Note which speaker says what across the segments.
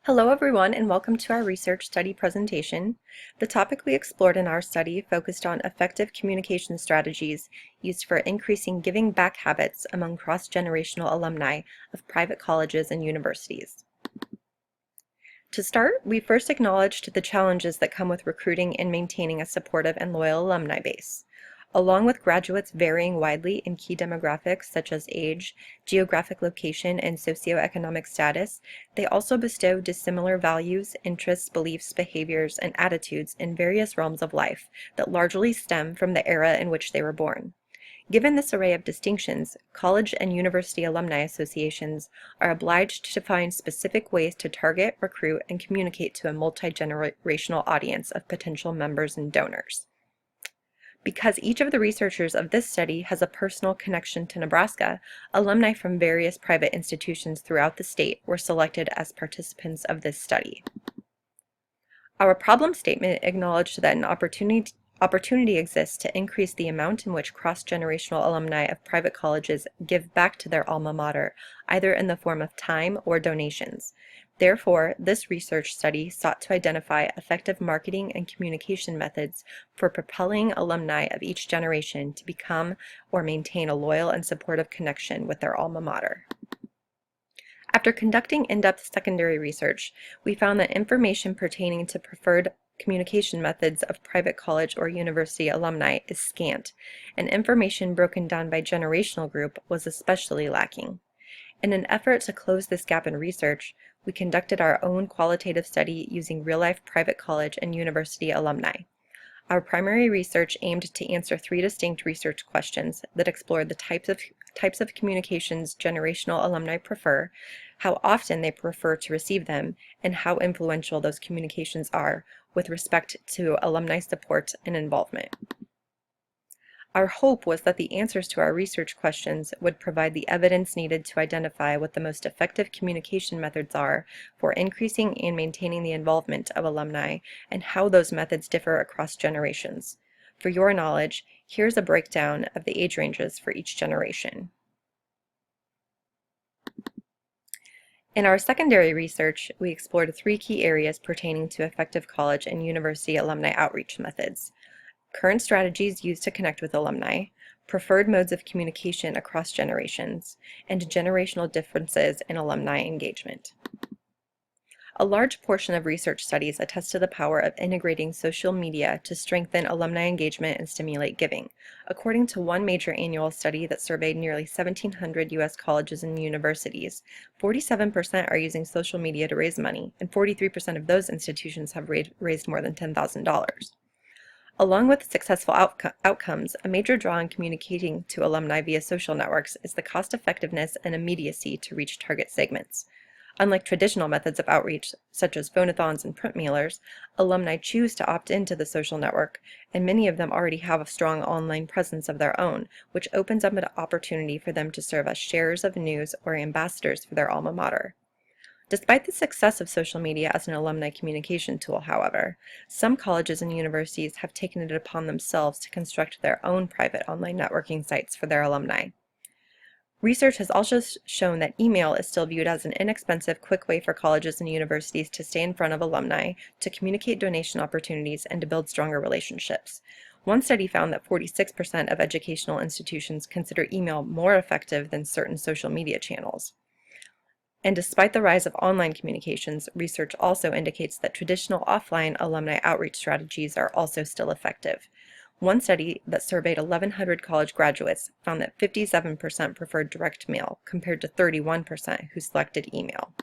Speaker 1: Hello everyone and welcome to our research study presentation. The topic we explored in our study focused on effective communication strategies used for increasing giving back habits among cross-generational alumni of private colleges and universities. To start, we first acknowledged the challenges that come with recruiting and maintaining a supportive and loyal alumni base. Along with graduates varying widely in key demographics such as age, geographic location, and socioeconomic status, they also bestow dissimilar values, interests, beliefs, behaviors, and attitudes in various realms of life that largely stem from the era in which they were born. Given this array of distinctions, college and university alumni associations are obliged to find specific ways to target, recruit, and communicate to a multi-generational audience of potential members and donors. Because each of the researchers of this study has a personal connection to Nebraska, alumni from various private institutions throughout the state were selected as participants of this study. Our problem statement acknowledged that an opportunity exists to increase the amount in which cross-generational alumni of private colleges give back to their alma mater, either in the form of time or donations. Therefore, this research study sought to identify effective marketing and communication methods for propelling alumni of each generation to become or maintain a loyal and supportive connection with their alma mater. After conducting in-depth secondary research, we found that information pertaining to preferred communication methods of private college or university alumni is scant, and information broken down by generational group was especially lacking. In an effort to close this gap in research, we conducted our own qualitative study using real-life private college and university alumni. Our primary research aimed to answer three distinct research questions that explored the types of communications generational alumni prefer, how often they prefer to receive them, and how influential those communications are with respect to alumni support and involvement. Our hope was that the answers to our research questions would provide the evidence needed to identify what the most effective communication methods are for increasing and maintaining the involvement of alumni and how those methods differ across generations. For your knowledge, here's a breakdown of the age ranges for each generation. In our secondary research, we explored three key areas pertaining to effective college and university alumni outreach methods: current strategies used to connect with alumni, preferred modes of communication across generations, and generational differences in alumni engagement. A large portion of research studies attest to the power of integrating social media to strengthen alumni engagement and stimulate giving. According to one major annual study that surveyed nearly 1,700 U.S. colleges and universities, 47% are using social media to raise money, and 43% of those institutions have raised more than $10,000. Along with successful outcomes, a major draw in communicating to alumni via social networks is the cost-effectiveness and immediacy to reach target segments. Unlike traditional methods of outreach, such as phone-a-thons and print mailers, alumni choose to opt into the social network, and many of them already have a strong online presence of their own, which opens up an opportunity for them to serve as sharers of news or ambassadors for their alma mater. Despite the success of social media as an alumni communication tool, however, some colleges and universities have taken it upon themselves to construct their own private online networking sites for their alumni. Research has also shown that email is still viewed as an inexpensive, quick way for colleges and universities to stay in front of alumni, to communicate donation opportunities, and to build stronger relationships. One study found that 46% of educational institutions consider email more effective than certain social media channels. And despite the rise of online communications, research also indicates that traditional offline alumni outreach strategies are also still effective. One study that surveyed 1,100 college graduates found that 57% preferred direct mail, compared to 31% who selected email.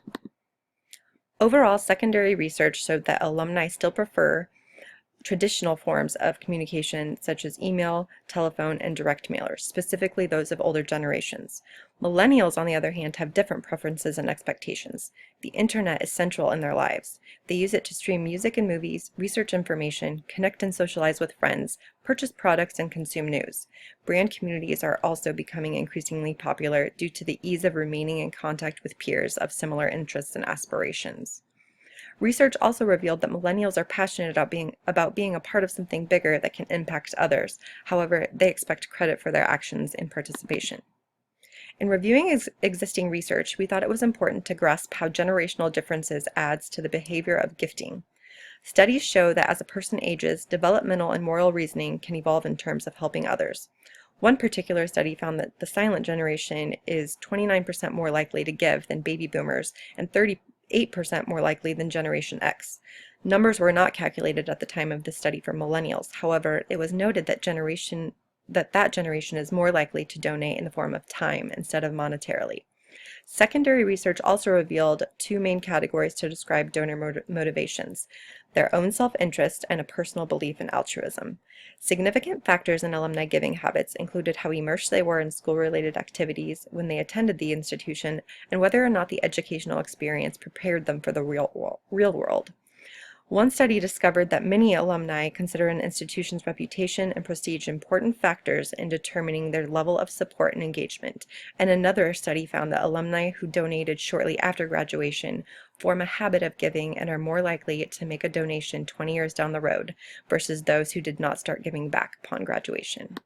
Speaker 1: Overall, secondary research showed that alumni still prefer traditional forms of communication such as email, telephone, and direct mailers, specifically those of older generations. Millennials, on the other hand, have different preferences and expectations. The internet is central in their lives. They use it to stream music and movies, research information, connect and socialize with friends, purchase products, and consume news. Brand communities are also becoming increasingly popular due to the ease of remaining in contact with peers of similar interests and aspirations. Research also revealed that millennials are passionate about being a part of something bigger that can impact others. However, they expect credit for their actions and participation. In reviewing existing research, we thought it was important to grasp how generational differences adds to the behavior of gifting. Studies show that as a person ages, developmental and moral reasoning can evolve in terms of helping others. One particular study found that the silent generation is 29% more likely to give than baby boomers and 38% more likely than Generation X. Numbers were not calculated at the time of this study for millennials. However, it was noted that that generation is more likely to donate in the form of time instead of monetarily. Secondary research also revealed two main categories to describe donor motivations: their own self-interest and a personal belief in altruism. Significant factors in alumni giving habits included how immersed they were in school-related activities when they attended the institution, and whether or not the educational experience prepared them for the real world. One study discovered that many alumni consider an institution's reputation and prestige important factors in determining their level of support and engagement, and another study found that alumni who donated shortly after graduation form a habit of giving and are more likely to make a donation 20 years down the road versus those who did not start giving back upon graduation.